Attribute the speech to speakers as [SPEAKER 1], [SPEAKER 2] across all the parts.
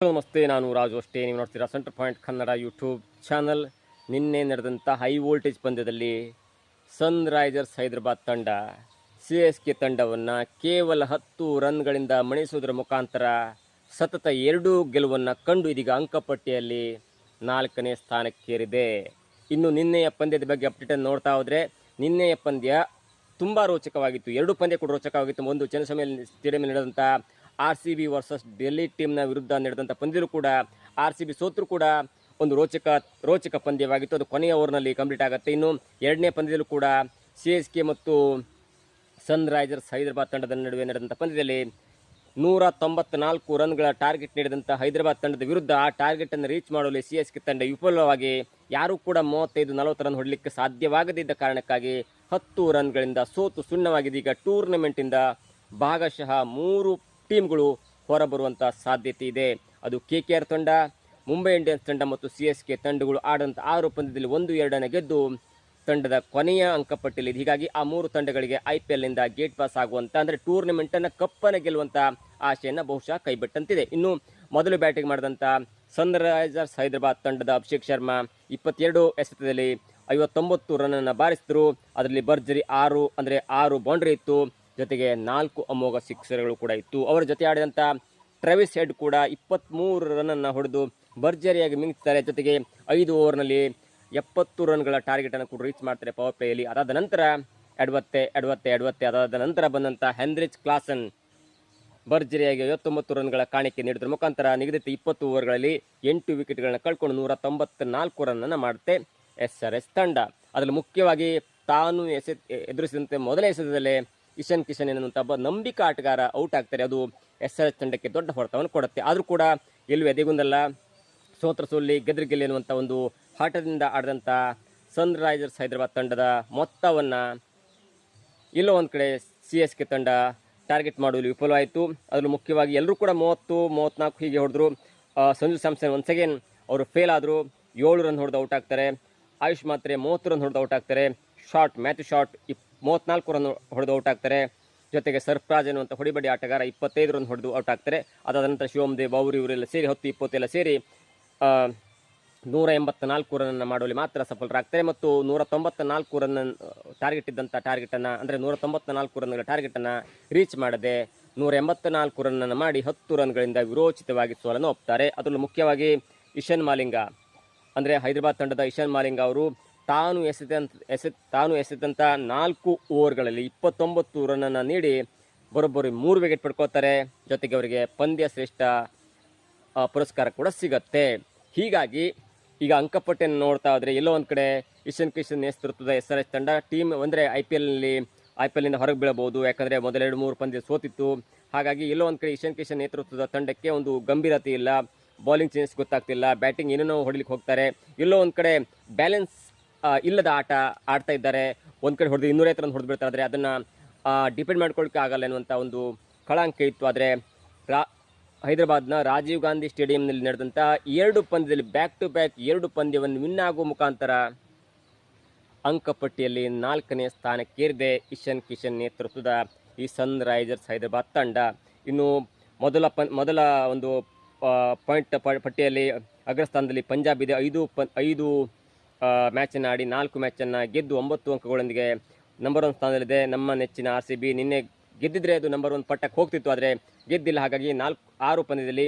[SPEAKER 1] ನಮಸ್ತೆ, ನಾನು ರಾಜು ಅಷ್ಟೇ. ನೀವು ನೋಡ್ತೀರಾ centre point Kannada YouTube channel. ನಿನ್ನೆ ನಡೆದಂಥ ಹೈ ವೋಲ್ಟೇಜ್ ಪಂದ್ಯದಲ್ಲಿ ಸನ್ರೈಸರ್ಸ್ ಹೈದರಾಬಾದ್ ತಂಡ CSK ತಂಡವನ್ನು ಕೇವಲ 10 ರನ್ಗಳಿಂದ ಮಣಿಸುವುದರ ಮುಖಾಂತರ ಸತತ 2 ಗೆಲುವನ್ನು ಕಂಡು ಇದೀಗ ಅಂಕಪಟ್ಟಿಯಲ್ಲಿ 4ನೇ ಸ್ಥಾನಕ್ಕೇರಿದೆ. ಇನ್ನು ನಿನ್ನೆಯ ಪಂದ್ಯದ ಬಗ್ಗೆ ಅಪ್ಡೇಟನ್ನು ನೋಡ್ತಾ ಹೋದರೆ, ನಿನ್ನೆಯ ಪಂದ್ಯ ತುಂಬ ರೋಚಕವಾಗಿತ್ತು. 2 ಪಂದ್ಯ ಕೂಡ ರೋಚಕವಾಗಿತ್ತು. ಒಂದು ಚೆನ್ನಸ್ವಾಮಿ ಸ್ಟೇಡಿಯಂ ನಡೆದಂಥ RCB ವರ್ಸಸ್ ಡೆಲ್ಲಿ ಟೀಮ್ನ ವಿರುದ್ಧ ನಡೆದಂಥ ಪಂದ್ಯದಲ್ಲೂ ಕೂಡ RCB ಸೋತರೂ ಕೂಡ ಒಂದು ರೋಚಕ ಪಂದ್ಯವಾಗಿತ್ತು. ಅದು ಕೊನೆಯ ಓವರ್ನಲ್ಲಿ ಕಂಪ್ಲೀಟ್ ಆಗುತ್ತೆ. ಇನ್ನು ಎರಡನೇ ಪಂದ್ಯದಲ್ಲೂ ಕೂಡ CSK ಮತ್ತು ಸನ್ರೈಸರ್ಸ್ ಹೈದರಾಬಾದ್ ತಂಡದ ನಡುವೆ ನಡೆದಂಥ ಪಂದ್ಯದಲ್ಲಿ 194 ರನ್ಗಳ ಟಾರ್ಗೆಟ್ ನೀಡಿದಂಥ ಹೈದರಾಬಾದ್ ತಂಡದ ವಿರುದ್ಧ ಆ ಟಾರ್ಗೆಟನ್ನು ರೀಚ್ ಮಾಡಲು CSK ತಂಡ ವಿಫಲವಾಗಿ ಯಾರೂ ಕೂಡ 35-40 ರನ್ ಹೊಡಲಿಕ್ಕೆ ಸಾಧ್ಯವಾಗದಿದ್ದ ಕಾರಣಕ್ಕಾಗಿ 10 ರನ್ಗಳಿಂದ ಸೋತು ಸುಣ್ಣವಾಗಿದೆ. ಈಗ ಟೂರ್ನಮೆಂಟಿಂದ ಭಾಗಶಃ 3 ಟೀಮ್ಗಳು ಹೊರಬರುವಂಥ ಸಾಧ್ಯತೆ ಇದೆ. ಅದು KKR ತಂಡ, ಮುಂಬೈ ಇಂಡಿಯನ್ಸ್ ತಂಡ ಮತ್ತು CSK ತಂಡಗಳು ಆದಂಥ 6 ಪಂದ್ಯದಲ್ಲಿ 1-2 ಗೆದ್ದು ತಂಡದ ಕೊನೆಯ ಅಂಕಪಟ್ಟಿಯಲ್ಲಿ. ಹೀಗಾಗಿ ಆ 3 ತಂಡಗಳಿಗೆ IPLನಿಂದ ಗೇಟ್ ಪಾಸ್ ಆಗುವಂಥ, ಅಂದರೆ ಟೂರ್ನಮೆಂಟನ್ನು ಕಪ್ಪನ್ನು ಗೆಲ್ಲುವಂಥ ಆಶೆಯನ್ನು ಬಹುಶಃ ಕೈಬಿಟ್ಟಂತಿದೆ. ಇನ್ನು ಮೊದಲು ಬ್ಯಾಟಿಂಗ್ ಮಾಡಿದಂಥ ಸನ್ರೈಸರ್ಸ್ ಹೈದರಾಬಾದ್ ತಂಡದ ಅಭಿಷೇಕ್ ಶರ್ಮಾ 22 ಎಸೆತದಲ್ಲಿ 59 ರನ್ನನ್ನು ಬಾರಿಸಿದ್ರು. ಅದರಲ್ಲಿ ಭರ್ಜರಿ 6 ಬೌಂಡ್ರಿ ಇತ್ತು, ಜೊತೆಗೆ 4 ಅಮೋಘ ಸಿಕ್ಸರ್ಗಳು ಕೂಡ ಇತ್ತು. ಅವರ ಜೊತೆ ಆಡಿದಂಥ ಟ್ರಾವಿಸ್ ಹೆಡ್ ಕೂಡ 23 ರನ್ನನ್ನು ಹೊಡೆದು ಭರ್ಜರಿಯಾಗಿ ಮಿಂಚ್ತಾರೆ. ಜೊತೆಗೆ 5 ಓವರ್ನಲ್ಲಿ 70 ರನ್ಗಳ ಟಾರ್ಗೆಟನ್ನು ಕೂಡ ರೀಚ್ ಮಾಡ್ತಾರೆ ಪವರ್ ಪ್ಲೇಯಲ್ಲಿ. ಅದಾದ ನಂತರ ಅದಾದ ನಂತರ ಬಂದಂಥ ಹೆನ್ರಿಚ್ ಕ್ಲಾಸನ್ ಭರ್ಜರಿಯಾಗಿ 59 ರನ್ಗಳ ಕಾಣಿಕೆ ನೀಡಿದ್ರ ಮುಖಾಂತರ ನಿಗದಿತ 20 ಓವರ್ಗಳಲ್ಲಿ 8 ವಿಕೆಟ್ಗಳನ್ನು ಕಳ್ಕೊಂಡು 194 ರನ್ನನ್ನು ಮಾಡುತ್ತೆ SRS ತಂಡ. ಅದರಲ್ಲಿ ಮುಖ್ಯವಾಗಿ ತಾನು ಎದುರಿಸಿದಂತೆ ಮೊದಲ ಎಸೆತದಲ್ಲೇ ಇಶಾನ್ ಕಿಶನ್ ಎನ್ನುವಂಥ ಒಬ್ಬ ನಂಬಿಕಾ ಆಟಗಾರ ಔಟ್ ಆಗ್ತಾರೆ. ಅದು SRS ತಂಡಕ್ಕೆ ದೊಡ್ಡ ಹೊಡೆತವನ್ನು ಕೊಡುತ್ತೆ. ಆದರೂ ಕೂಡ ಎಲ್ಲೂ ಎದೆಗುಂದಲ್ಲ, ಸೋತ್ರ ಸೋಲ್ಲಿ ಗೆದ್ರೆ ಗೆಲ್ಲಿ ಎನ್ನುವಂಥ ಒಂದು ಆಟದಿಂದ ಆಡಿದಂಥ ಸನ್ರೈಸರ್ಸ್ ಹೈದರಾಬಾದ್ ತಂಡದ ಮೊತ್ತವನ್ನು ಎಲ್ಲೋ ಒಂದು ಕಡೆ CSK ತಂಡ ಟಾರ್ಗೆಟ್ ಮಾಡುವಲ್ಲಿ ವಿಫಲವಾಯಿತು. ಅದರಲ್ಲೂ ಮುಖ್ಯವಾಗಿ ಎಲ್ಲರೂ ಕೂಡ 30-34 ಹೀಗೆ ಹೊಡೆದ್ರು. ಸಂಜು ಸ್ಯಾಮ್ಸನ್ ಒನ್ಸ್ ಅಗೇನ್ ಅವರು ಫೇಲ್ ಆದರು. 7 ರನ್ ಹೊಡೆದು ಔಟ್ ಆಗ್ತಾರೆ. ಆಯುಷ್ ಮಾತ್ರೆ 30 ರನ್ ಹೊಡೆದು ಔಟ್ ಆಗ್ತಾರೆ. ಮ್ಯಾಥ್ಯೂ ಶಾರ್ಟ್ 34 ರನ್ ಹೊಡೆದು ಔಟ್ ಆಗ್ತಾರೆ. ಜೊತೆಗೆ ಸರ್ಫರಾಜ್ ಎನ್ನುವಂಥ ಹೊಡಿಬಡಿ ಆಟಗಾರ 25 ರನ್ ಹೊಡೆದು ಔಟ್ ಆಗ್ತಾರೆ. ಅದಾದ ನಂತರ ಶಿವಮ್ ದೇವ್ ಅವರು ಇವರೆಲ್ಲ ಸೇರಿ 10-20 ಎಲ್ಲ ಸೇರಿ 184 ರನ್ನನ್ನು ಮಾಡುವಲ್ಲಿ ಮಾತ್ರ ಸಫಲರಾಗ್ತಾರೆ. ಮತ್ತು 194 ರನ್ ಟಾರ್ಗೆಟ್ ಇದ್ದಂಥ ಟಾರ್ಗೆಟನ್ನು, ಅಂದರೆ 194 ರನ್ಗಳ ಟಾರ್ಗೆಟನ್ನು ರೀಚ್ ಮಾಡದೆ 184 ರನ್ನನ್ನು ಮಾಡಿ 10 ರನ್ಗಳಿಂದ ವಿರೋಚಿತವಾಗಿ ಸೋಲನ್ನು ಒಪ್ತಾರೆ. ಅದರಲ್ಲೂ ಮುಖ್ಯವಾಗಿ ಇಶಾನ್ ಮಾಲಿಂಗ, ಅಂದರೆ ಹೈದರಾಬಾದ್ ತಂಡದ ಇಶಾನ್ ಮಾಲಿಂಗ ಅವರು ತಾನು ಎಸೆದಂಥ 4 ಓವರ್ಗಳಲ್ಲಿ 29 ರನ್ನನ್ನು ನೀಡಿ ಬರೋಬ್ಬರಿ 3 ವಿಕೆಟ್ ಪಡ್ಕೋತಾರೆ. ಜೊತೆಗೆ ಅವರಿಗೆ ಪಂದ್ಯ ಶ್ರೇಷ್ಠ ಪುರಸ್ಕಾರ ಕೂಡ ಸಿಗುತ್ತೆ. ಹೀಗಾಗಿ ಈಗ ಅಂಕಪಟ್ಟಿಯನ್ನು ನೋಡ್ತಾ ಹೋದರೆ ಎಲ್ಲೋ ಒಂದು ಕಡೆ ಇಶಾನ್ ಕಿಶನ್ ನೇತೃತ್ವದ SRS ತಂಡ ಟೀಮ್ ಅಂದರೆ IPLನಿಂದ ಹೊರಗೆ ಬೀಳಬಹುದು. ಯಾಕಂದರೆ ಮೊದಲ 2-3 ಪಂದ್ಯ ಸೋತಿತ್ತು. ಹಾಗಾಗಿ ಎಲ್ಲೋ ಒಂದು ಕಡೆ ಇಶಾನ್ ಕಿಶನ್ ನೇತೃತ್ವದ ತಂಡಕ್ಕೆ ಒಂದು ಗಂಭೀರತೆ ಇಲ್ಲ, ಬೌಲಿಂಗ್ ಚೇಂಜ್ ಗೊತ್ತಾಗ್ತಿಲ್ಲ, ಬ್ಯಾಟಿಂಗ್ ಏನೇನೋ ಹೊಡಲಿಕ್ಕೆ ಹೋಗ್ತಾರೆ. ಎಲ್ಲೋ ಒಂದು ಕಡೆ ಬ್ಯಾಲೆನ್ಸ್ ಇಲ್ಲದ ಆಟ ಆಡ್ತಾ ಇದ್ದಾರೆ. ಒಂದು ಕಡೆ ಹೊಡೆದು 250 ರನ್ ಹೊಡೆದು ಬಿಡ್ತಾರೆ, ಆದರೆ ಅದನ್ನು ಡಿಪೆಂಡ್ ಮಾಡ್ಕೊಳ್ಳಿಕ್ಕೆ ಆಗಲ್ಲ ಎನ್ನುವಂಥ ಒಂದು ಕಳಂಕ ಇತ್ತು. ಆದರೆ ಹೈದರಾಬಾದ್ನ ರಾಜೀವ್ ಗಾಂಧಿ ಸ್ಟೇಡಿಯಂನಲ್ಲಿ ನಡೆದಂಥ 2 ಪಂದ್ಯದಲ್ಲಿ ಬ್ಯಾಕ್ ಟು ಬ್ಯಾಕ್ 2 ಪಂದ್ಯವನ್ನು ವಿನ್ ಆಗುವ ಮುಖಾಂತರ ಅಂಕಪಟ್ಟಿಯಲ್ಲಿ 4ನೇ ಸ್ಥಾನಕ್ಕೇರಿದೆ ಇಶಾನ್ ಕಿಶನ್ ನೇತೃತ್ವದ ಈ ಸನ್ರೈಸರ್ಸ್ ಹೈದರಾಬಾದ್ ತಂಡ. ಇನ್ನು ಮೊದಲ ಒಂದು ಪಾಯಿಂಟ್ ಪಟ್ಟಿಯಲ್ಲಿ ಅಗ್ರಸ್ಥಾನದಲ್ಲಿ ಪಂಜಾಬ್ ಇದೆ. 5 ಮ್ಯಾಚನ್ನು ಆಡಿ 4 ಮ್ಯಾಚನ್ನು ಗೆದ್ದು 9 ಅಂಕಗಳೊಂದಿಗೆ ನಂಬರ್ 1 ಸ್ಥಾನದಲ್ಲಿದೆ. ನಮ್ಮ ನೆಚ್ಚಿನ RCB ನಿನ್ನೆ ಗೆದ್ದಿದ್ರೆ ಅದು ನಂಬರ್ 1 ಪಟ್ಟಕ್ಕೆ ಹೋಗ್ತಿತ್ತು, ಆದರೆ ಗೆದ್ದಿಲ್ಲ. ಹಾಗಾಗಿ 6 ಪಂದ್ಯದಲ್ಲಿ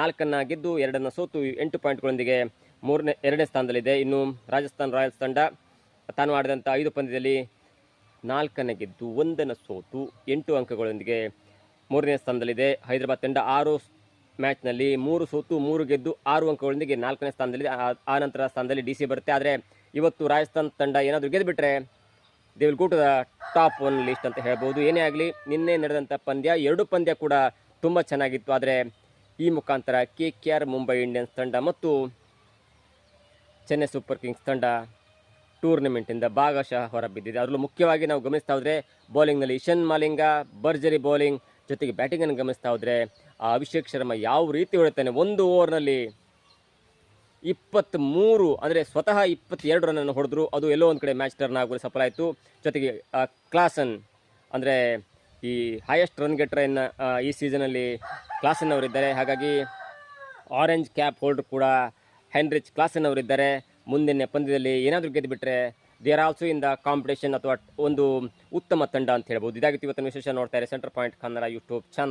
[SPEAKER 1] 4 ಗೆದ್ದು 2 ಸೋತು 8 ಪಾಯಿಂಟ್ಗಳೊಂದಿಗೆ 2ನೇ ಸ್ಥಾನದಲ್ಲಿದೆ. ಇನ್ನು ರಾಜಸ್ಥಾನ್ ರಾಯಲ್ಸ್ ತಂಡ ತಾನು ಆಡಿದಂಥ 5 ಪಂದ್ಯದಲ್ಲಿ 4 ಗೆದ್ದು 1 ಸೋತು 8 ಅಂಕಗಳೊಂದಿಗೆ 3ನೇ ಸ್ಥಾನದಲ್ಲಿದೆ. ಹೈದರಾಬಾದ್ ತಂಡ 6 ಮ್ಯಾಚ್ನಲ್ಲಿ 3 ಸೋತು 3 ಗೆದ್ದು 6 ಅಂಕಗಳೊಂದಿಗೆ 4ನೇ ಸ್ಥಾನದಲ್ಲಿದೆ. ಆ ನಂತರ ಸ್ಥಾನದಲ್ಲಿ DC ಬರುತ್ತೆ. ಆದರೆ ಇವತ್ತು ರಾಜಸ್ಥಾನ್ ತಂಡ ಏನಾದರೂ ಗೆದ್ದುಬಿಟ್ರೆ they will go to the top 1 list ಅಂತ ಹೇಳ್ಬೋದು. ಏನೇ ಆಗಲಿ, ನಿನ್ನೆ ನಡೆದಂಥ ಪಂದ್ಯ 2 ಪಂದ್ಯ ಕೂಡ ತುಂಬ ಚೆನ್ನಾಗಿತ್ತು. ಆದರೆ ಈ ಮುಖಾಂತರ KKR, ಮುಂಬೈ ಇಂಡಿಯನ್ಸ್ ತಂಡ ಮತ್ತು ಚೆನ್ನೈ ಸೂಪರ್ ಕಿಂಗ್ಸ್ ತಂಡ ಟೂರ್ನಮೆಂಟಿಂದ ಭಾಗಶಃ ಹೊರಬಿದ್ದಿದೆ. ಅದರಲ್ಲೂ ಮುಖ್ಯವಾಗಿ ನಾವು ಗಮನಿಸ್ತಾ ಹೋದರೆ ಬೌಲಿಂಗ್ನಲ್ಲಿ ಇಶಾನ್ ಮಾಲಿಂಗ ಭರ್ಜರಿ ಬೌಲಿಂಗ್, ಜೊತೆಗೆ ಬ್ಯಾಟಿಂಗನ್ನು ಗಮನಿಸ್ತಾ ಹೋದರೆ ಅಭಿಷೇಕ್ ಶರ್ಮಾ ಯಾವ ರೀತಿ ಹೊಡುತ್ತಾನೆ. 1 ಓವರ್ನಲ್ಲಿ 23 ಅಂದರೆ ಸ್ವತಃ 22 ರನ್ನನ್ನು ಹೊಡೆದ್ರು. ಅದು ಎಲ್ಲೋ ಒಂದು ಕಡೆ ಮ್ಯಾಚ್ ಟರ್ನ್ ಆಗುವ ಸಫಲ ಆಯಿತು. ಜೊತೆಗೆ ಕ್ಲಾಸನ್, ಅಂದರೆ ಈ ಹೈಯೆಸ್ಟ್ ರನ್ ಗೆಟರ್ ಈ ಸೀಸನಲ್ಲಿ ಕ್ಲಾಸನ್ ಅವರಿದ್ದಾರೆ. ಹಾಗಾಗಿ ಆರೆಂಜ್ ಕ್ಯಾಪ್ ಹೋಲ್ಡರ್ ಕೂಡ ಹೆನ್ರಿಚ್ ಕ್ಲಾಸನ್ ಅವರಿದ್ದಾರೆ. ಮುಂದಿನ ಪಂದ್ಯದಲ್ಲಿ ಏನಾದರೂ ಗೆದ್ದುಬಿಟ್ರೆ they are also in the competition ಅಥವಾ ಒಂದು ಉತ್ತಮ ತಂಡ ಅಂತ ಹೇಳ್ಬೋದು. ಇದಾಗಿತ್ತು ಇವತ್ತಿನ ವಿಶೇಷ. ನೋಡ್ತಾ ಇರಿ centre point Kannada YouTube channel.